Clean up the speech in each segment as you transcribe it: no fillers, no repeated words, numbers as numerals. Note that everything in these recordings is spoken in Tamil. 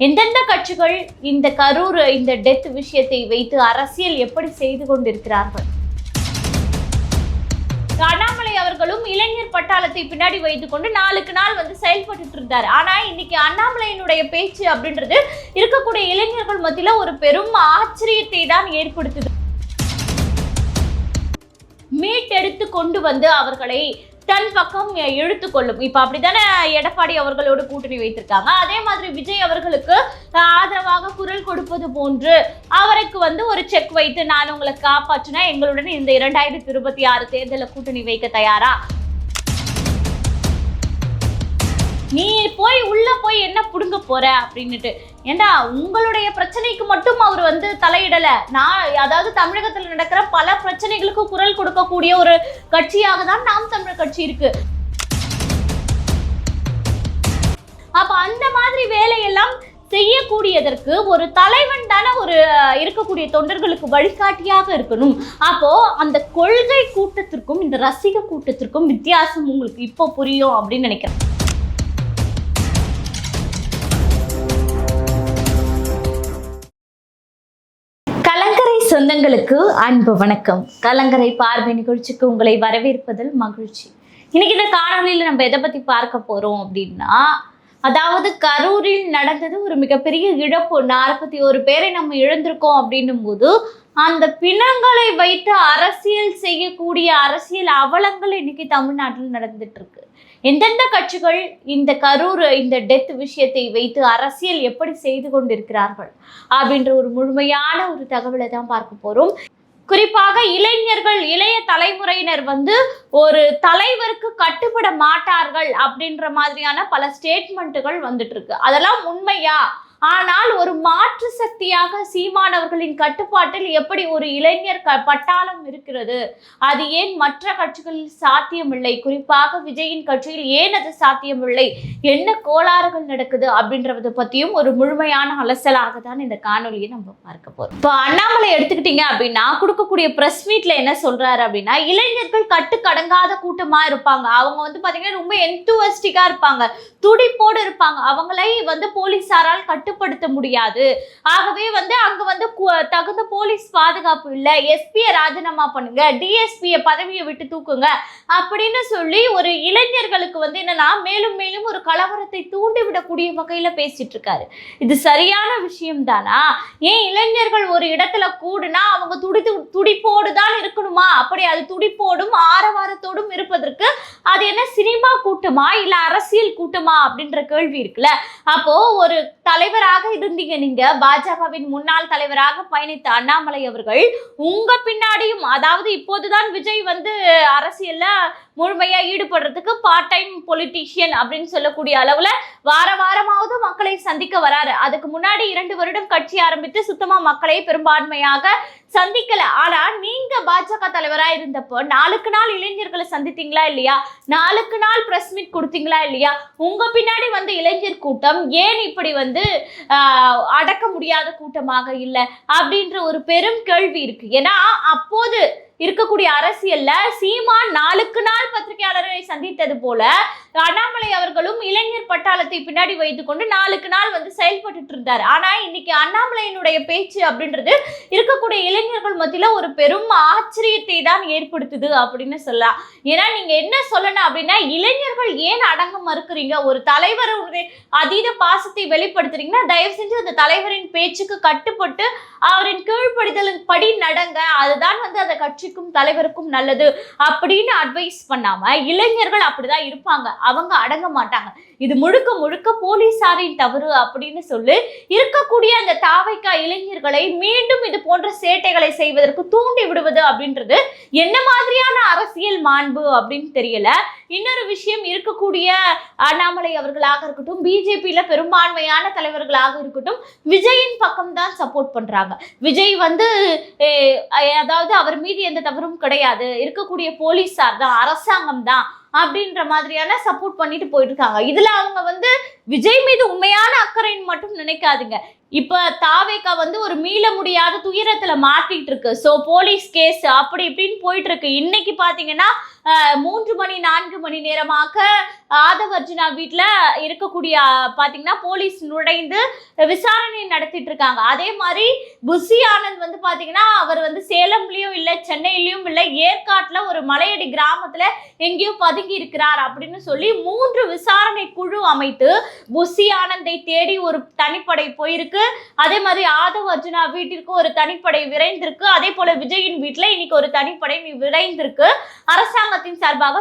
எந்தெந்த கட்சிகள் இந்த கரூர் இந்த டெத் விஷயத்தை வைத்து அரசியல் எப்படி செய்து கொண்டிருக்கிறார்கள்? அண்ணாமலை அவர்களும் இளைஞர் பட்டாளத்தை பின்னாடி வைத்துக் கொண்டு நாளுக்கு நாள் செயல்பட்டு இருந்தார். ஆனா இன்னைக்கு அண்ணாமலையினுடைய பேச்சு அப்படின்றது இருக்கக்கூடிய இளைஞர்கள் மத்தியில ஒரு பெரும் ஆச்சரியத்தை தான் ஏற்படுத்துது. மீட்டெடுத்து கொண்டு அவர்களை தன் பக்கம் இழுத்துக்கொள்ளும். இப்ப அப்படித்தானே எடப்பாடி அவர்களோடு கூட்டணி வைத்திருக்காங்க. அதே மாதிரி விஜய் அவர்களுக்கு ஆதரவாக குரல் கொடுப்பது போன்று அவருக்கு ஒரு செக் வைத்து நான் உங்களை காப்பாற்றினா எங்களுடன் இந்த 2026 தேர்தலில் கூட்டணி வைக்க தயாரா, நீ போய் உள்ள போய் என்ன புடுங்க போற அப்படின்னுட்டு. ஏண்டா உங்களுடைய பிரச்சனைக்கு மட்டும் அவர் தலையிடல. அதாவது தமிழகத்தில் நடக்கிற பல பிரச்சனைகளுக்கு குரல் கொடுக்கக்கூடிய ஒரு கட்சியாக தான் நாம் தமிழர் கட்சி இருக்கு. அப்ப அந்த மாதிரி வேலையெல்லாம் செய்யக்கூடியதற்கு ஒரு தலைவன் தானே ஒரு இருக்கக்கூடிய தொண்டர்களுக்கு வழிகாட்டியாக இருக்கணும். அப்போ அந்த கொள்கை கூட்டத்திற்கும் இந்த ரசிக கூட்டத்திற்கும் வித்தியாசம் உங்களுக்கு இப்போ புரியும் அப்படின்னு நினைக்கிறேன். சொந்தங்களுக்கு அன்பு வணக்கம். கலங்கரை பார்வை நிகழ்ச்சிக்கு உங்களை வரவேற்பதில் மகிழ்ச்சி. இன்னைக்கு இந்த காணொலியில் நம்ம எதை பத்தி பார்க்க போறோம் அப்படின்னா, அதாவது கரூரில் நடந்தது ஒரு மிகப்பெரிய இழப்பு. 41 பேரை நம்ம இழந்திருக்கோம் அப்படின்னும் போது அந்த பிணங்களை வைத்து அரசியல் செய்யக்கூடிய அரசியல் அவலங்கள் இன்னைக்கு தமிழ்நாட்டில் நடந்துட்டு இருக்கு. எந்தெந்த கட்சிகள் இந்த கரூர் இந்த டெத் விஷயத்தை வைத்து அரசியல் எப்படி செய்து கொண்டிருக்கிறார்கள் அப்படின்ற ஒரு முழுமையான ஒரு தகவலை தான் பார்க்க போறோம். குறிப்பாக இளைஞர்கள், இளைய தலைமுறையினர் ஒரு தலைவருக்கு கட்டுப்பட மாட்டார்கள் அப்படின்ற மாதிரியான பல ஸ்டேட்மெண்ட்டுகள் வந்துட்டு இருக்கு. அதெல்லாம் உண்மையா? ஆனால் ஒரு மாற்று சக்தியாக சீமானவர்களின் கட்டுப்பாட்டில் எப்படி ஒரு இளைஞர் பட்டாளம் இருக்கிறது, அது ஏன் மற்ற கட்சிகளில் சாத்தியமில்லை, குறிப்பாக விஜயின் கட்சியில் ஏன் அது சாத்தியமில்லை, என்ன கோளாறுகள் நடக்குது அப்படின்றத பத்தியும் ஒரு முழுமையான அலசலாக தான் இந்த காணொலியை நம்ம பார்க்க போறோம். இப்போ அண்ணாமலை எடுத்துக்கிட்டீங்க அப்படின்னா, கொடுக்கக்கூடிய பிரஸ் மீட்ல என்ன சொல்றாரு அப்படின்னா, இளைஞர்கள் கட்டுக்கடங்காத கூட்டமா இருப்பாங்க. அவங்க பாத்தீங்கன்னா ரொம்ப எந்தூசிஸ்டிக்கா இருப்பாங்க, துடிப்போடு இருப்பாங்க. அவங்களை போலீசாரால் கட்டுப்படுத்த முடியாது. ஆகவே அங்க தகுந்த போலீஸ் பாதுகாப்பு இல்ல, எஸ்பியை ராஜினாமா பண்ணுங்க, டிஎஸ்பியை பதவியை விட்டு தூக்குங்க அப்படின்னு சொல்லி ஒரு இளைஞர்களுக்கு என்னன்னா மேலும் மேலும் ஒரு கலவரத்தை தூண்டிவிடக்கூடிய வகையில பேசிட்டு இருக்காரு. இது சரியான விஷயம் தானா? ஏன் இளைஞர்கள் ஒரு இடத்துல கூடுனா அவங்க துடிப்போடு தான் இருக்கணுமா? அப்படி அது துடிப்போடும் ஆரவாரத்தோடும் இருப்பதற்கு அது என்ன சினிமா கூட்டமா இல்ல அரசியல் கூட்டமா அப்படின்ற கேள்வி இருக்குல்ல. அப்போ ஒரு தலைவராக இருந்தீங்க, நீங்க பாஜகவின் முன்னாள் தலைவராக பயணித்த அண்ணாமலை அவர்கள் உங்க பின்னாடியும், அதாவது இப்போதுதான் விஜய் அரசியல்ல முழுமையா ஈடுபடுறதுக்கு பார்ட் டைம் பொலிட்டீஷியன் அப்படின்னு சொல்லக்கூடிய அளவுல வாரமாவது மக்களை சந்திக்க வராரு. அதுக்கு முன்னாடி 2 வருடம் கட்சி ஆரம்பித்து சுத்தமா மக்களை பெரும்பான்மையாக சந்திக்கல. ஆனா நீங்க பாஜக தலைவரா இருந்தப்போ நாளுக்கு நாள் இளைஞர்களை சந்தித்தீங்களா இல்லையா? நாளுக்கு நாள் பிரஸ் மீட் கொடுத்தீங்களா இல்லையா? உங்க பின்னாடி இளைஞர் கூட்டம் ஏன் இப்படி அடக்க முடியாத கூட்டமாக இல்லை அப்படின்ற ஒரு பெரும் கேள்வி இருக்கு. ஏன்னா அப்போது இருக்கக்கூடிய அரசியல்ல சீமான் நாளுக்கு நாள் பத்திரிகையாளரை சந்தித்தது போல அண்ணாமலை அவர்களும் இளைஞர் பட்டாளத்தை பின்னாடி வைத்துக் கொண்டு நாளுக்கு நாள் செயல்பட்டு இருந்தார். ஆனா இன்னைக்கு அண்ணாமலையினுடைய பேச்சு அப்படின்றது இருக்கக்கூடிய இளைஞர்கள் மத்தியில ஒரு பெரும் ஆச்சரியத்தை தான் ஏற்படுத்துது அப்படின்னு சொல்லலாம். ஏன்னா நீங்க என்ன சொல்லணும் அப்படின்னா, இளைஞர்கள் ஏன் அடங்க மறுக்கிறீங்க? ஒரு தலைவருடைய அதீத பாசத்தை வெளிப்படுத்துறீங்கன்னா தயவு செஞ்சு அந்த தலைவரின் பேச்சுக்கு கட்டுப்பட்டு அவரின் கீழ்ப்படிதலின் படி நடங்க, அதுதான் அந்த கட்சிக்கும் தலைவருக்கும் நல்லது அப்படின்னு அட்வைஸ் பண்ணாம இளைஞர்கள் அப்படிதான் இருப்பாங்க, அவங்க அடங்க மாட்டாங்க, இது முழுக்க முழுக்க போலீசாரின் தவறு அப்படின்னு சொல்லி இருக்கக்கூடிய அந்த தாவைக்கா இளைஞர்களை மீண்டும் இது போன்ற சேட்டைகளை செய்வதற்கு தூண்டி விடுவது அப்படின்றது என்ன மாதிரியான அரசியல் மாண்பு அப்படின்னு தெரியல. இன்னொரு விஷயம், இருக்கக்கூடிய அண்ணாமலை அவர்களாக இருக்கட்டும், பிஜேபியில பெரும்பான்மையான தலைவர்களாக இருக்கட்டும், விஜயின் பக்கம் தான் சப்போர்ட் பண்றாங்க. விஜய் அதாவது அவர் மீது எந்த தவறும் கிடையாது, இருக்கக்கூடிய போலீசார் தான், அரசாங்கம் தான் அப்படின்ற மாதிரியான சப்போர்ட் பண்ணிட்டு போயிட்டு இருக்காங்க. இதுல அவங்க விஜய் மீது உண்மையான அக்கறைன்னு மட்டும் நினைக்காதுங்க. இப்ப தாவேகா வந்து ஒரு மீள முடியாத துயரத்துல மாட்டிட்டு இருக்கு. சோ போலீஸ் கேஸ் அப்படி இப்படின்னு போயிட்டு இருக்கு. இன்னைக்கு பாத்தீங்கன்னா 3 மணி 4 மணி நேரமாக ஆதவ் அர்ஜுனா வீட்டுல இருக்கக்கூடிய பாத்தீங்கன்னா போலீஸ் நுழைந்து விசாரணை நடத்திட்டு இருக்காங்க. அதே மாதிரி புஷி ஆனந்த் வந்து பாத்தீங்கன்னா அவர் வந்து சேலம்லயும் இல்ல சென்னையிலயும் இல்ல ஏற்காட்டுல ஒரு மலையடி கிராமத்துல எங்கேயோ பதுங்கி இருக்கிறார் அப்படின்னு சொல்லி 3 விசாரணை குழு அமைத்து புஷி ஆனந்தை தேடி ஒரு தனிப்படை போயிருக்கு. அதே மாதிரி ஆதவ் அர்ஜுனா வீட்டிற்கு ஒரு தனிப்படை விரைந்திருக்கு. அதே போல விஜயின் வீட்டுல இன்னைக்கு ஒரு தனிப்படை விரைந்திருக்கு. அரசாங்கத்தின் சார்பாக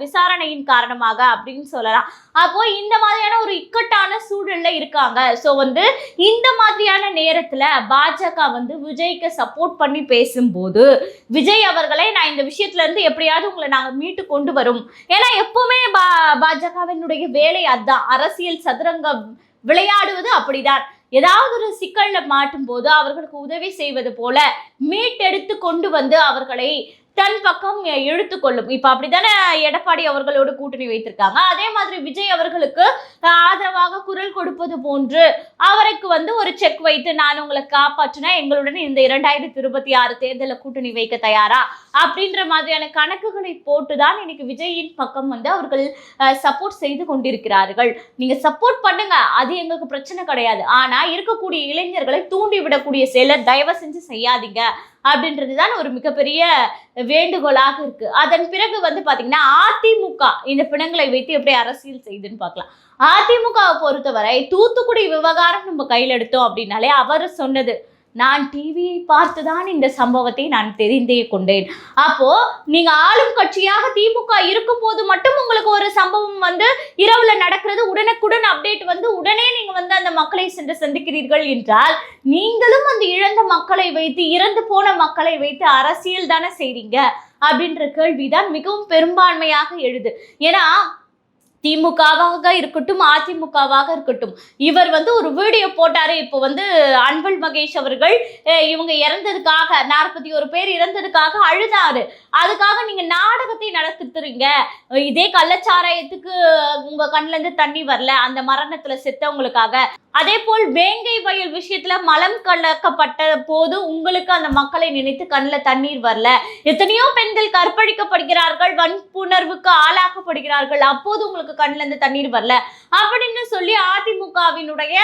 விசாரணையின் காரணமாக அப்படின்னு சொல்லலாம். அப்போ இந்த மாதிரியான ஒரு இக்கட்டான சூழல்ல இருக்காங்க. சோ வந்து இந்த மாதிரியான நேரத்துல பாஜக வந்து விஜய்க்கு சப்போர்ட் பண்ணி பேசும்போது விஜய் அவர்களை நான் இந்த விஷயத்துல இருந்து எப்படியாவது உங்களை நாங்க மீட்டு கொண்டு வரும். ஏன்னா எப்பவுமே பாஜகவினுடைய வேலை அதான், அரசியல் சதுரங்கம் விளையாடுவது அப்படிதான். ஏதாவது ஒரு சிக்கல்ல மாட்டும் போது அவர்களுக்கு உதவி செய்வது போல மீட்டெடுத்து கொண்டு வந்து அவர்களை தன் பக்கம் இழுத்துக்கொள்ளும். இப்ப அப்படித்தானே எடப்பாடி அவர்களோடு கூட்டணி வைத்திருக்காங்க. அதே மாதிரி விஜய் அவர்களுக்கு ஆதரவாக குரல் கொடுப்பது போன்று அவருக்கு வந்து ஒரு செக் வைத்து நான் உங்களை காப்பாற்றினா எங்களுடன் இந்த 2026 தேர்தலில் கூட்டணி வைக்க தயாரா அப்படின்ற மாதிரியான கணக்குகளை போட்டுதான் இன்னைக்கு விஜயின் பக்கம் வந்து அவர்கள் சப்போர்ட் செய்து கொண்டிருக்கிறார்கள். நீங்க சப்போர்ட் பண்ணுங்க, அது எங்களுக்கு பிரச்சனை கிடையாது. ஆனா இருக்கக்கூடிய இளைஞர்களை தூண்டி விடக்கூடிய செயலை தயவு செஞ்சு செய்யாதீங்க அப்படின்றதுதான் ஒரு மிகப்பெரிய வேண்டுகோளாக இருக்கு. அதன் பிறகு வந்து பாத்தீங்கன்னா அதிமுக இந்த பிணங்களை வைத்து எப்படி அரசியல் செய்யுதுன்னு பார்க்கலாம். அதிமுகவை பொறுத்தவரை தூத்துக்குடி விவகாரம் நம்ம கையில் எடுத்தோம் அப்படின்னாலே அவர் சொன்னது, நான் டிவியை பார்த்துதான் இந்த சம்பவத்தை நான் தெரிந்தே கொண்டேன். அப்போ நீங்க ஆளும் கட்சியாக திமுக இருக்கும் போது மட்டும் உங்களுக்கு ஒரு சம்பவம் வந்து இரவுல நடக்கிறது உடனுக்குடன் அப்டேட் வந்து உடனே நீங்க வந்து அந்த மக்களை சென்று சந்திக்கிறீர்கள் என்றால் நீங்களும் அந்த இழந்த மக்களை வைத்து இறந்து போன மக்களை வைத்து அரசியல் தானே செய்றீங்க அப்படின்ற கேள்விதான் மிகவும் பெரும்பான்மையாக எழுது. ஏன்னா திமுகவாக இருக்கட்டும் அதிமுகவாக இருக்கட்டும், இவர் வந்து ஒரு வீடியோ போட்டாரு. இப்போ வந்து அன்பில் மகேஷ் அவர்கள் இவங்க இறந்ததுக்காக 41 பேர் இறந்ததுக்காக அழுதாரு. அதுக்காக நீங்க நாடகத்தை நடத்துறீங்க. இதே கள்ளச்சாராயத்துக்கு உங்க கண்ணுல இருந்து தண்ணி வரல, அந்த மரணத்துல செத்தவங்களுக்காக. அதே போல் வேங்கை வயல் விஷயத்துல மலம் கலக்கப்பட்ட போது உங்களுக்கு அந்த மக்களை நினைத்து கண்ணில் தண்ணீர் வரல. எத்தனையோ பெண்கள் கற்பழிக்கப்படுகிறார்கள், வன்புணர்வுக்கு ஆளாக்கப்படுகிறார்கள், அப்போது உங்களுக்கு கண்ணில் இருந்து தண்ணீர் வரல அப்படின்னு சொல்லி அதிமுகவினுடைய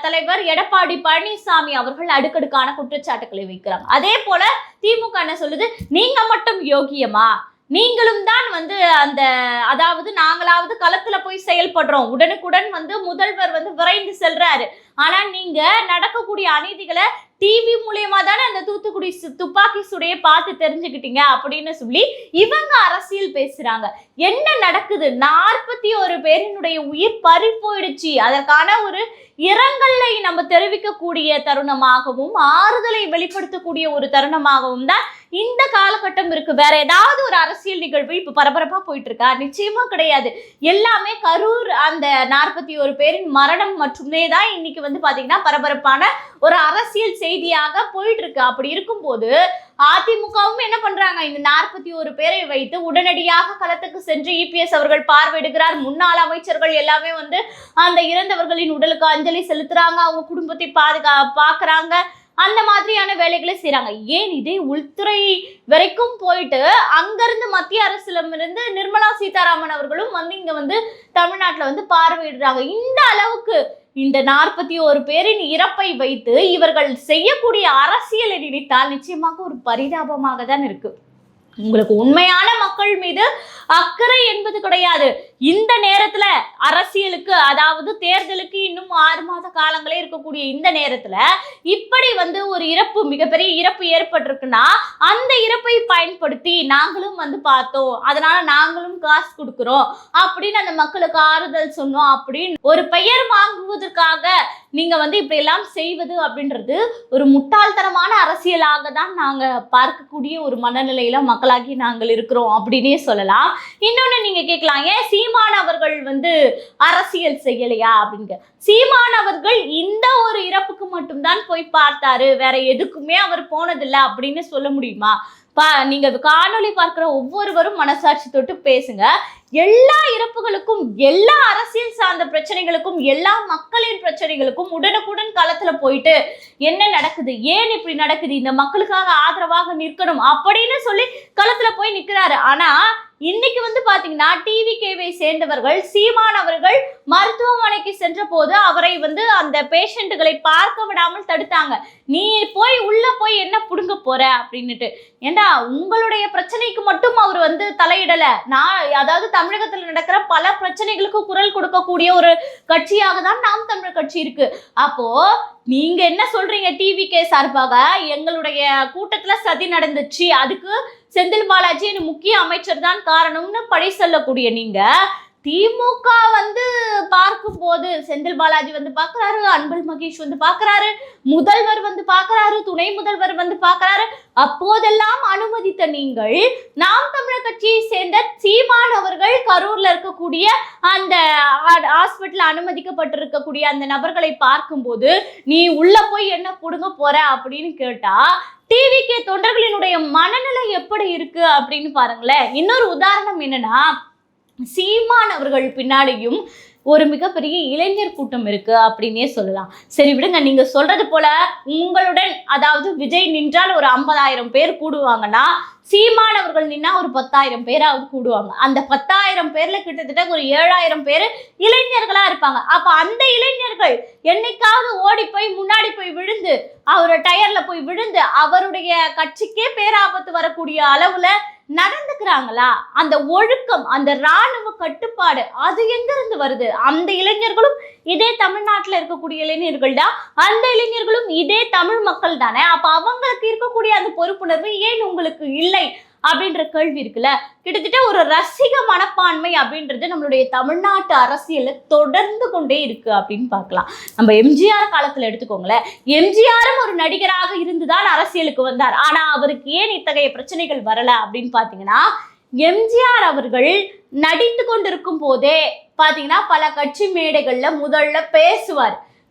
தலைவர் எடப்பாடி பழனிசாமி அவர்கள் அடுக்கடுக்கான குற்றச்சாட்டுகளை வைக்கிறாங்க. அதே போல திமுக என்ன சொல்லுது, நீங்க மட்டும் யோகியமா, நீங்களும் தான் வந்து அந்த அதாவது நாங்களாவது களத்துல போய் செயல்படுறோம், உடனுக்குடன் வந்து முதல்வர் வந்து விரைந்து செல்றாரு, ஆனா நீங்க நடக்கக்கூடிய அநீதிகளை டிவி மூலியமா தானே அந்த தூத்துக்குடி துப்பாக்கி சுடைய பார்த்து தெரிஞ்சுக்கிட்டீங்க அப்படின்னு சொல்லி இவங்க அரசியல் பேசுறாங்க. என்ன நடக்குது? 41 பேரினுடைய உயிர் பறி போயிடுச்சு. அதற்கான ஒரு இரங்கலை நம்ம தெரிவிக்கக்கூடிய தருணமாகவும் ஆறுதலை வெளிப்படுத்தக்கூடிய ஒரு தருணமாகவும் தான் இந்த காலகட்டம் இருக்கு. வேற ஏதாவது ஒரு அரசியல் நிகழ்வு இப்ப பரபரப்பா போயிட்டு இருக்கா? நிச்சயமா கிடையாது. எல்லாமே கரூர் அந்த 41 பேரின் மரணம் மட்டுமே தான் இன்னைக்கு வந்து பாத்தீங்கன்னா பரபரப்பான ஒரு அரசியல் செய்தியாக போயிட்டு இருக்கு. அப்படி இருக்கும்போது அதிமுகவும் என்ன பண்றாங்க, இந்த 41 பேரை வைத்து உடனடியாக களத்துக்கு சென்று இபிஎஸ் அவர்கள் பார்வையிடுகிறார். முன்னாள் அமைச்சர்கள் எல்லாமே வந்து அந்த இறந்தவர்களின் உடலுக்கு அஞ்சலி செலுத்துறாங்க, அவங்க குடும்பத்தை பாக்குறாங்க, அந்த மாதிரியான வேலைகளை செய்யறாங்க. ஏன் இதே உள்துறை வரைக்கும் போயிட்டு அங்கிருந்து மத்திய அரசிடம் இருந்து நிர்மலா சீதாராமன் அவர்களும் வந்து இங்க வந்து தமிழ்நாட்டுல வந்து பார்வையிடுறாங்க. இந்த அளவுக்கு இந்த 41 பேரின் இறப்பை வைத்து இவர்கள் செய்யக்கூடிய அரசியலை நினைத்தால் நிச்சயமாக ஒரு பரிதாபமாக தான் இருக்கு. உங்களுக்கு உண்மையான மக்கள் மீது அக்கறை என்பது கிடையாது. இந்த நேரத்துல அரசியலுக்கு அதாவது தேர்தலுக்கு இன்னும் 6 மாத காலங்களே இருக்கக்கூடிய இந்த நேரத்துல இப்படி வந்து ஒரு இறப்பு மிகப்பெரிய இறப்பு ஏற்பட்டிருக்குன்னா அந்த இறப்பை பயன்படுத்தி நாங்களும் வந்து பார்த்தோம், அதனால நாங்களும் காசு கொடுக்குறோம் அப்படின்னு அந்த மக்களுக்கு ஆறுதல் சொன்னோம் அப்படின்னு ஒரு பெயர் வாங்குவதற்காக நீங்க வந்து இப்படி எல்லாம் செய்வது அப்படின்றது ஒரு முட்டாள்தனமான அரசியலாக தான் நாங்க பார்க்கக்கூடிய ஒரு மனநிலையில மக்களாகி நாங்கள் இருக்கிறோம் அப்படின்னே சொல்லலாம். இன்னொன்னு நீங்க கேட்கலாம், ஏன் சீமான் அவர்கள் வந்து அரசியல் செய்யலையா அப்படிங்க. சீமான் அவர்கள் இந்த ஒரு இறப்புக்கு மட்டும்தான் போய் பார்த்தாரு, வேற எதுக்குமே அவர் போனதில்லை அப்படின்னு சொல்ல முடியுமா? நீங்க காணொளி பார்க்கிற ஒவ்வொருவரும் மனசாட்சி தொட்டு பேசுங்க. எல்லா இறப்புகளுக்கும், எல்லா அரசியல் சார்ந்த பிரச்சனைகளுக்கும், எல்லா மக்களின் பிரச்சனைகளுக்கும் உடனுக்குடன் களத்துல போயிட்டு என்ன நடக்குது, ஏன் இப்படி நடக்குது, இந்த மக்களுக்காக ஆதரவாக நிற்கணும் அப்படின்னு சொல்லி களத்துல போய் நிக்கிறாரு. ஆனா இன்னைக்கு வந்து பாத்தீங்கன்னா டிவிகேவை சேர்ந்தவர்கள் சீமான் அவர்கள் மருத்துவமனைக்கு சென்ற போது அவரை வந்து அந்த பேஷண்ட்டுகளை பார்க்க விடாமல் தடுத்தாங்க. நீ போய் உள்ள போய் என்ன புடுங்க போற அப்படின்னுட்டு. ஏண்டா உங்களுடைய பிரச்சனைக்கு மட்டும் அவர் வந்து தலையிடல. அதாவது தமிழகத்தில் நடக்கிற பல பிரச்சனைகளுக்கு குரல் கொடுக்கக்கூடிய ஒரு கட்சியாக தான் நாம் தமிழர் கட்சி இருக்கு. அப்போ நீங்க என்ன சொல்றீங்க? டிவிகே சார்பாக எங்களுடைய கூட்டத்துல சதி நடந்துச்சு, அதுக்கு செந்தில் பாலாஜி முக்கிய அமைச்சர் தான் காரணம்னு பழி சொல்லக்கூடிய நீங்க திமுக வந்து பார்க்கும் போது செந்தில் பாலாஜி வந்து பாக்குறாரு, அன்பில் மகேஷ் வந்து பாக்குறாரு, முதல்வர் வந்து பாக்குறாரு, துணை முதல்வர் வந்து பாக்குறாரு. அப்போதெல்லாம் அனுமதித்த நீங்கள் நாம் தமிழர் கட்சியை சேர்ந்த சீமான் அவர்கள் கரூர்ல இருக்கக்கூடிய அந்த ஹாஸ்பிட்டல் அனுமதிக்கப்பட்டிருக்கக்கூடிய அந்த நபர்களை பார்க்கும்போது நீ உள்ள போய் என்ன புடுங்க போற அப்படின்னு கேட்டா டிவிகே தொண்டர்களினுடைய மனநிலை எப்படி இருக்கு அப்படின்னு பாருங்களேன். இன்னொரு உதாரணம் என்னன்னா, சீமான் அவர்கள் பின்னாடியும் ஒரு மிகப்பெரிய இளைஞர் கூட்டம் இருக்கு அப்படின்னே சொல்லலாம். சரி விடுங்க, நீங்க சொல்றது போல உங்களுடன் அதாவது விஜய் நின்றால் ஒரு 50,000 பேர் கூடுவாங்கன்னா சீமான் அவர்கள் நின்னா ஒரு 10,000 பேராவது கூடுவாங்க. அந்த 10,000 பேர்ல கிட்டத்தட்ட ஒரு 7,000 பேர் இளைஞர்களா இருப்பாங்க. அப்ப அந்த இளைஞர்கள் என்னைக்காவது ஓடி போய் முன்னாடி போய் விழுந்து அவரோட டயர்ல போய் விழுந்து அவருடைய கட்சிக்கே பேராபத்து வரக்கூடிய அளவுல நடந்துக்கிறாங்களா? அந்த ஒழுக்கம், அந்த இராணுவ கட்டுப்பாடு அது எங்க இருந்து வருது? அந்த இளைஞர்களும் இதே தமிழ்நாட்டுல இருக்கக்கூடிய இளைஞர்கள் தான், அந்த இளைஞர்களும் இதே தமிழ் மக்கள் தானே. அப்ப அவங்களுக்கு இருக்கக்கூடிய அந்த பொறுப்புணர்வு ஏன் உங்களுக்கு இல்லை அப்படின்ற கேள்வி இருக்குல்ல. கிட்டத்தட்ட ஒரு ரசிக மனப்பான்மை அப்படின்றது நம்மளுடைய தமிழ்நாட்டு அரசியல்ல தொடர்ந்து கொண்டே இருக்கு அப்படின்னு பார்க்கலாம். நம்ம எம்ஜிஆர் காலத்துல எடுத்துக்கோங்களேன். எம்ஜிஆரும் ஒரு நடிகராக இருந்துதான் அரசியலுக்கு வந்தார். ஆனா அவருக்கு ஏன் இத்தகைய பிரச்சனைகள் வரல அப்படின்னு பாத்தீங்கன்னா, எம்ஜிஆர் அவர்கள் நடித்து கொண்டிருக்கும் போதே பாத்தீங்கன்னா பல கட்சி மேடைகள்ல முதல்ல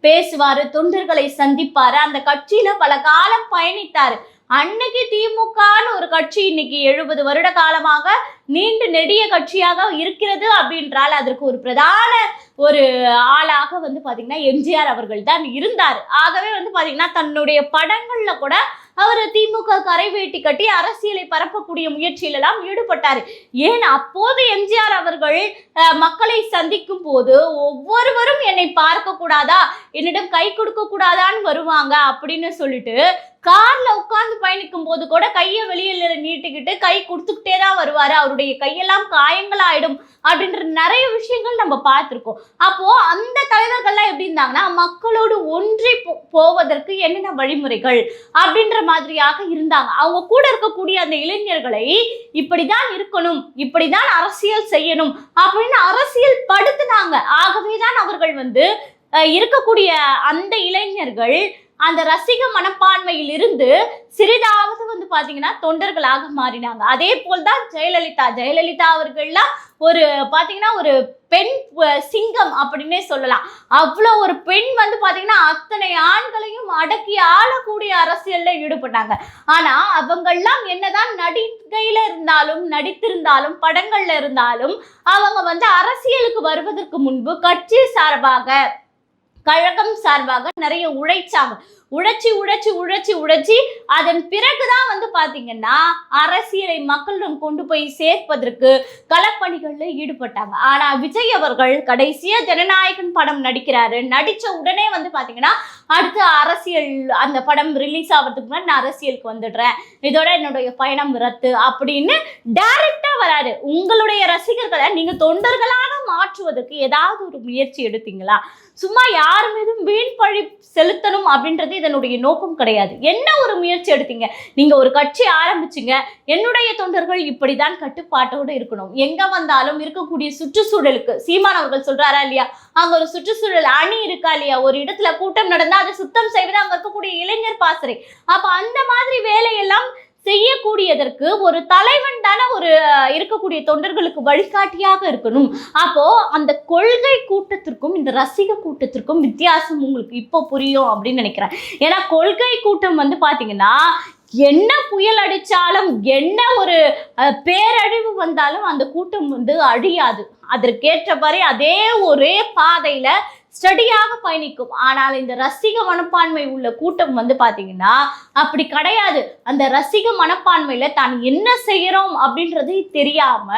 பேசுவாரு, தொண்டர்களை சந்திப்பாரு, அந்த கட்சியில பல காலம் பயணித்தாரு. அன்னைக்கு திமுகன்னு ஒரு கட்சி இன்னைக்கு 70 வருட காலமாக நீண்டு நெடிய கட்சியாக இருக்கிறது அப்படின்றால் அதற்கு ஒரு பிரதான ஒரு ஆளாக வந்து பாத்தீங்கன்னா எம்ஜிஆர் அவர்கள் தான் இருந்தார். ஆகவே வந்து பாத்தீங்கன்னா தன்னுடைய படங்கள்ல கூட அவர் திமுக கரை வேட்டி கட்டி அரசியலை பரப்பக்கூடிய முயற்சியில எல்லாம் ஈடுபட்டாரு. ஏன் அப்போது எம்ஜிஆர் அவர்கள் மக்களை சந்திக்கும் போது ஒவ்வொருவரும் என்னை பார்க்க கூடாதா, என்னிடம் கை கொடுக்க கூடாதான்னு வருவாங்க அப்படின்னு சொல்லிட்டு கார்ல உட்கார்ந்து பயணிக்கும் போது கூட கையை வெளியில நீட்டிக்கிட்டு கை கொடுத்துக்கிட்டே தான் வருவாரு. அவருடைய கையெல்லாம் காயங்கள் ஆயிடும் அப்படின்ற நிறைய விஷயங்கள் நம்ம பார்த்திருக்கோம். அப்போ அந்த தலைவர்கள்லாம் எப்படி இருந்தாங்கன்னா மக்களோடு ஒன்றி போவதற்கு என்னென்ன வழிமுறைகள் அப்படின்ற மாதிரியாக இருந்தாங்க. அவங்க கூட இருக்கக்கூடிய அந்த இளைஞர்களை இப்படிதான் இருக்கணும், இப்படிதான் அரசியல் செய்யணும் அப்படின்னு அரசியல் படுத்தினாங்க. ஆகவேதான் அவர்கள் வந்து இருக்கக்கூடிய அந்த இளைஞர்கள் அந்த ரசிக மனப்பான்மையில் இருந்து சிறிதாவது வந்து பாத்தீங்கன்னா தொண்டர்களாக மாறினாங்க. அதே போல்தான் ஜெயலலிதா அவர்கள்லாம் ஒரு பாத்தீங்கன்னா ஒரு பெண் சிங்கம் அப்படின்னே சொல்லலாம். அவ்வளோ ஒரு பெண் வந்து பாத்தீங்கன்னா அத்தனை ஆண்களையும் அடக்கி ஆளக்கூடிய அரசியல்ல ஈடுபட்டாங்க. ஆனா அவங்கெல்லாம் என்னதான் நடிகையில இருந்தாலும் நடித்திருந்தாலும் படங்கள்ல இருந்தாலும் அவங்க வந்து அரசியலுக்கு வருவதற்கு முன்பு கட்சி சார்பாக கழகம் சார்பாக நிறைய உழைச்சாங்க. உழைச்சி அதன் பிறகுதான் வந்து பாத்தீங்கன்னா அரசியலை மக்களிடம் கொண்டு போய் சேர்ப்பதற்கு களப்பணிகள்ல ஈடுபட்டாங்க. ஆனா விஜய் அவர்கள் கடைசியா ஜனநாயகன் படம் நடிக்கிறாரு. நடிச்ச உடனே வந்து பாத்தீங்கன்னா அடுத்து அரசியல் அந்த படம் ரிலீஸ் ஆகிறதுக்கு முன்னாடி நான் அரசியலுக்கு வந்துடுறேன், இதோட என்னுடைய பயணம் ரத்து அப்படின்னு டைரக்டா வராரு. உங்களுடைய ரசிகர்களை நீங்க தொண்டர்களாக மாற்றுவதற்கு ஏதாவது ஒரு முயற்சி எடுத்தீங்களா? சும்மா யார் மீதும் வீண் பழி செலுத்தணும் அப்படின்றது இதனுடைய நோக்கம் கிடையாது. என்ன ஒரு முயற்சி எடுத்தீங்க? நீங்க ஒரு கட்சி ஆரம்பிச்சுங்க, என்னுடைய தொண்டர்கள் இப்படிதான் கட்டுப்பாட்டோடு இருக்கணும், எங்க வந்தாலும் இருக்கக்கூடிய சுற்றுச்சூழலுக்கு சீமான் அவர்கள் சொல்றாரா இல்லையா, அங்க ஒரு சுற்றுச்சூழல் அணி இருக்கா இல்லையா, ஒரு இடத்துல கூட்டம் நடந்தா அதை சுத்தம் செய்வது அங்க இருக்கக்கூடிய இளைஞர் பாசறை. அப்ப அந்த மாதிரி வேலையெல்லாம் செய்யக்கூடியதற்கு ஒரு தலைவன் தானே ஒரு இருக்கக்கூடிய தொண்டர்களுக்கு வழிகாட்டியாக இருக்கணும். அப்போ அந்த கொள்கை கூட்டத்திற்கும் இந்த ரசிக கூட்டத்திற்கும் வித்தியாசம் உங்களுக்கு இப்போ புரியும் அப்படின்னு நினைக்கிறேன். ஏன்னா கொள்கை கூட்டம் வந்து பாத்தீங்கன்னா என்ன புயல் அடிச்சாலும் என்ன ஒரு பேரழிவு வந்தாலும் அந்த கூட்டம் வந்து அழியாது. அதற்கேற்றபடி அதே ஒரே பாதையில ஸ்டடியாக பயணிக்கும். ஆனால் இந்த ரசிக மனப்பான்மை உள்ள கூட்டம் வந்து பாத்தீங்கன்னா அப்படி கிடையாது. அந்த ரசிக மனப்பான்மையில தான் என்ன செய்யறோம் அப்படின்றதே தெரியாம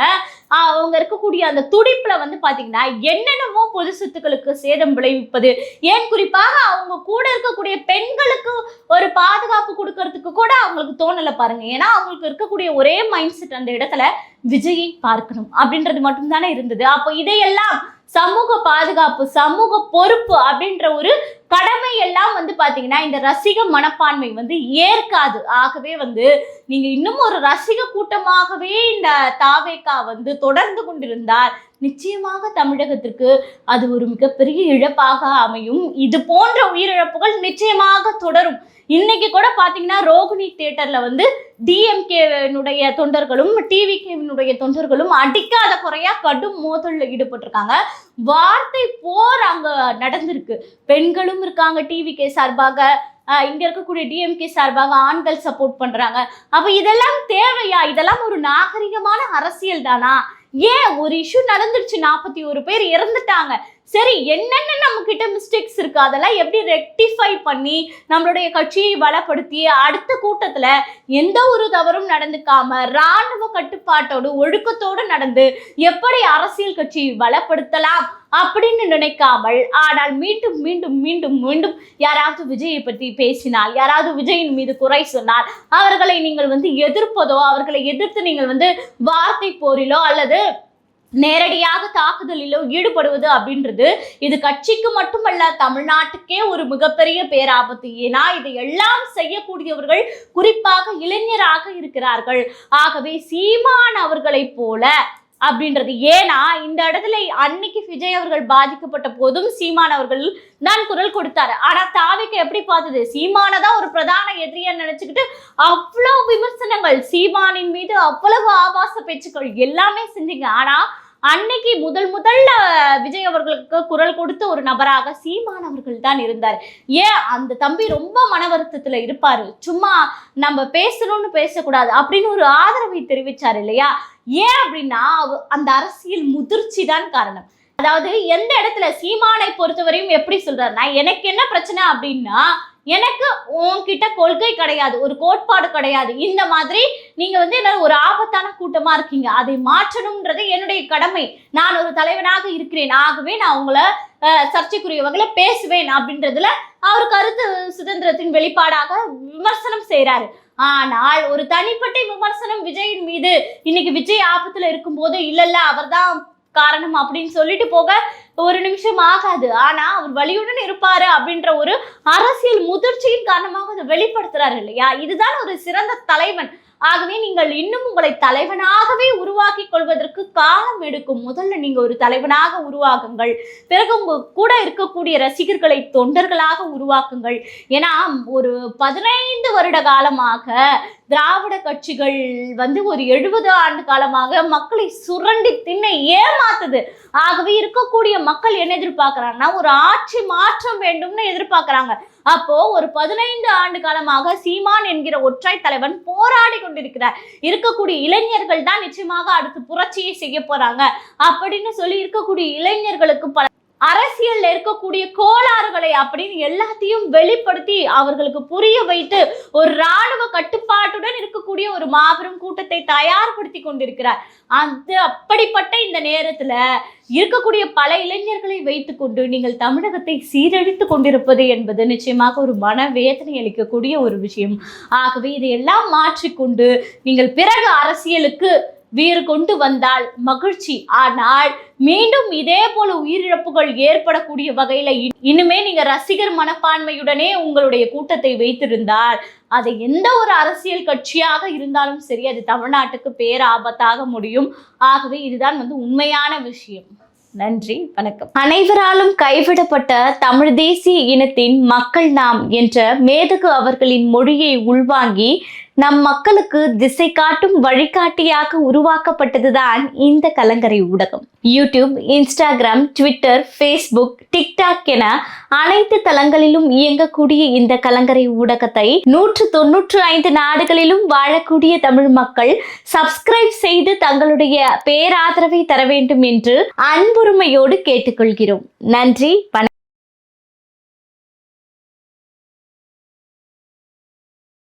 அவங்க இருக்கக்கூடிய அந்த துடிப்புல வந்து பாத்தீங்கன்னா என்னென்னமோ பொது சொத்துக்களுக்கு சேதம் விளைவிப்பது, ஏன் குறிப்பாக அவங்க கூட இருக்கக்கூடிய பெண்களுக்கு ஒரு பாதுகாப்பு கொடுக்கறதுக்கு கூட அவங்களுக்கு தோணலை பாருங்க. ஏன்னா அவங்களுக்கு இருக்கக்கூடிய ஒரே மைண்ட் செட் அந்த இடத்துல விஜயை பார்க்கணும் அப்படின்றது மட்டும்தானே இருந்தது. அப்போ இதையெல்லாம் சமூக பாதுகாப்பு, சமூக பொறுப்பு அப்படின்ற ஒரு கடமை எல்லாம் வந்து பாத்தீங்கன்னா இந்த ரசிக மனப்பான்மை வந்து ஏற்காது. ஆகவே வந்து நீங்க இன்னும் ஒரு ரசிக கூட்டமாகவே இந்த தாவேகா வந்து தொடர்ந்து கொண்டிருந்தால் நிச்சயமாக தமிழகத்திற்கு அது ஒரு மிகப்பெரிய இழப்பாக அமையும். இது போன்ற உயிரிழப்புகள் நிச்சயமாக தொடரும். இன்னைக்கு கூட பாத்தீங்கன்னா ரோகிணி தியேட்டர்ல வந்து டிஎம்கேனுடைய தொண்டர்களும் டிவிகேனுடைய தொண்டர்களும் அடிக்காத குறையா கடும் மோதல்ல ஈடுபட்டிருக்காங்க. வார்த்தை போர் அங்க நடந்திருக்கு. பெண்களும் இருக்காங்க டிவிகே சார்பாக, இங்க இருக்கக்கூடிய டிஎம்கே சார்பாக ஆண்கள் சப்போர்ட் பண்றாங்க. அப்ப இதெல்லாம் தேவையா? இதெல்லாம் ஒரு நாகரிகமான அரசியல் தானா? ஏன் ஒரு இஷ்யூ நடந்துருச்சு, 41 பேர் இறந்துட்டாங்க, சரி என்னென்ன நம்ம கிட்ட மிஸ்டேக்ஸ் இருக்கு அதெல்லாம் எப்படி ரெக்டிஃபை பண்ணி நம்மளுடைய கட்சியை பலப்படுத்தி அடுத்த கூட்டத்துல எந்த ஒரு தவறும் நடந்துக்காம இராணுவ கட்டுப்பாட்டோடு ஒழுக்கத்தோடு நடந்து எப்படி அரசியல் கட்சியை பலப்படுத்தலாம் அப்படின்னு நினைக்காமல், ஆனால் மீண்டும் மீண்டும் மீண்டும் மீண்டும் யாராவது விஜயை பற்றி பேசினால், யாராவது விஜயின் மீது குறை சொன்னால் அவர்களை நீங்கள் வந்து எதிர்ப்பதோ, அவர்களை எதிர்த்து நீங்கள் வந்து வார்த்தை போரிலோ அல்லது நேரடியாக தாக்குதலிலோ ஈடுபடுவது அப்படின்றது இது கட்சிக்கு மட்டுமல்ல தமிழ்நாட்டுக்கே ஒரு மிகப்பெரிய பேராபத்து. ஏன்னா இதை எல்லாம் செய்யக்கூடியவர்கள் குறிப்பாக இளைஞராக இருக்கிறார்கள். ஆகவே சீமான் அவர்களை போல அப்படின்றது, ஏன்னா இந்த இடத்துல அன்னைக்கு விஜய் அவர்கள் பாதிக்கப்பட்ட போதும் சீமான் அவர்கள் தான் குரல் கொடுத்தாரு. ஆனா தாவிக்கு எப்படி பார்த்தது, சீமானதான் ஒரு பிரதான எதிரியா நினைச்சுக்கிட்டு அவ்வளவு விமர்சனங்கள், சீமானின் மீது அவ்வளவு ஆபாச பேச்சுக்கள் எல்லாமே செஞ்சீங்க. ஆனா அன்னைக்கு முதல்ல விஜய் அவர்களுக்கு குரல் கொடுத்த ஒரு நபராக சீமான் அவர்கள் தான் இருந்தார். ஏன் அந்த தம்பி ரொம்ப மன வருத்தத்துல இருப்பாரு, சும்மா நம்ம பேசணும்னு பேசக்கூடாது அப்படின்னு ஒரு ஆதரவை தெரிவிச்சார் இல்லையா? ஏன் அப்படின்னா அந்த அரசியல் முதிர்ச்சி தான் காரணம். அதாவது எந்த இடத்துல சீமானை பொறுத்தவரையும் எப்படி சொல்றாருன்னா, எனக்கு என்ன பிரச்சனை அப்படின்னா எனக்கு உன்கிட்ட கொள்கை கிடையாது, ஒரு கோட்பாடு கிடையாது, இந்த மாதிரி நீங்க வந்து என்ன ஒரு ஆபத்தான கூட்டமா இருக்கீங்க, அதை மாற்றணும்ன்றது என்னுடைய கடமை, நான் ஒரு தலைவனாக இருக்கிறேன், ஆகவே நான் உங்களை சர்ச்சைக்குரிய வகையில பேசுவேன் அப்படின்றதுல அவர் கருத்து சுதந்திரத்தின் வெளிப்பாடாக விமர்சனம் செய்யறாரு. ஆனால் ஒரு தனிப்பட்ட விமர்சனம் விஜயின் மீது இன்னைக்கு விஜய் ஆபத்துல இருக்கும் போது இல்ல அவர் தான் காரணம் அப்படின்னு சொல்லிட்டு போக ஒரு நிமிஷம் ஆகாது. ஆனா அவர் வலியுடன் இருப்பாரு அப்படின்ற ஒரு அரசியல் முதிர்ச்சியின் காரணமாக அதை வெளிப்படுத்துறாரு இல்லையா? இதுதான் ஒரு சிறந்த தலைவன். ஆகவே நீங்கள் இன்னும் உங்களை தலைவனாகவே உருவாக்கி கொள்வதற்கு காலம் எடுக்கும். முதல்ல நீங்க ஒரு தலைவனாக உருவாக்குங்கள், பிறகு உங்க கூட இருக்கக்கூடிய ரசிகர்களை தொண்டர்களாக உருவாக்குங்கள். ஏன்னா ஒரு 15 வருட காலமாக திராவிட கட்சிகள் வந்து ஒரு 70 ஆண்டு காலமாக மக்களை சுரண்டி தின்ன ஏமாத்துது. ஆகவே இருக்கக்கூடிய மக்கள் என்ன எதிர்பார்க்கிறாங்கன்னா ஒரு ஆட்சி மாற்றம் வேண்டும்னு எதிர்பார்க்கிறாங்க. அப்போ ஒரு 15 ஆண்டு காலமாக சீமான் என்கிற ஒற்றை தலைவன் போராடி கொண்டிருக்கிறார். இருக்கக்கூடிய இளைஞர்கள் தான் நிச்சயமாக அடுத்து புரட்சியை செய்ய போறாங்க அப்படின்னு சொல்லி இருக்கக்கூடிய இளைஞர்களுக்கு பல அரசியல்ல இருக்கக்கூடிய கோளாறுகளை அப்படின்னு எல்லாத்தையும் வெளிப்படுத்தி அவர்களுக்கு புரிய வைத்து ஒரு இராணுவ கட்டுப்பாட்டுடன் இருக்கக்கூடிய ஒரு மாபெரும் கூட்டத்தை தயார்படுத்தி கொண்டிருக்கிறார். அப்படிப்பட்ட இந்த நேரத்துல இருக்கக்கூடிய பல இளைஞர்களை வைத்துக்கொண்டு நீங்கள் தமிழகத்தை சீரழித்து கொண்டிருப்பது என்பது நிச்சயமாக ஒரு மனவேதனை அளிக்கக்கூடிய ஒரு விஷயம். ஆகவே இதையெல்லாம் மாற்றிக்கொண்டு நீங்கள் பிறகு அரசியலுக்கு வீறு கொண்டு வந்தால் மகிழ்ச்சி. ஆனால் மீண்டும் இதே போல உயிரிழப்புகள் ஏற்படக்கூடிய வகையில இனிமே நீங்க ரசிகர் மனப்பான்மையுடனே உங்களுடைய கூட்டத்தை வைத்திருந்தால் அதை எந்த ஒரு அரசியல் கட்சியாக இருந்தாலும் சரி அது தமிழ்நாட்டுக்கு பேராபத்தாக முடியும். ஆகவே இதுதான் வந்து உண்மையான விஷயம். நன்றி, வணக்கம். அனைவராலும் கைவிடப்பட்ட தமிழ் தேசிய இனத்தின் மக்கள் நாம் என்ற மேதகு அவர்களின் மொழியை உள்வாங்கி நம் மக்களுக்கு திசை காட்டும் வழிகாட்டியாக உருவாக்கப்பட்டதுதான் இந்த கலங்கரை ஊடகம். YouTube, Instagram, Twitter, Facebook, TikTok என அனைத்து தளங்களிலும் இயங்கக்கூடிய இந்த கலங்கரை ஊடகத்தை 195 நாடுகளிலும் வாழக்கூடிய தமிழ் மக்கள் சப்ஸ்கிரைப் செய்து தங்களுடைய பேராதரவை தர வேண்டும் என்று அன்புரிமையோடு கேட்டுக்கொள்கிறோம். நன்றி, வணக்கம்.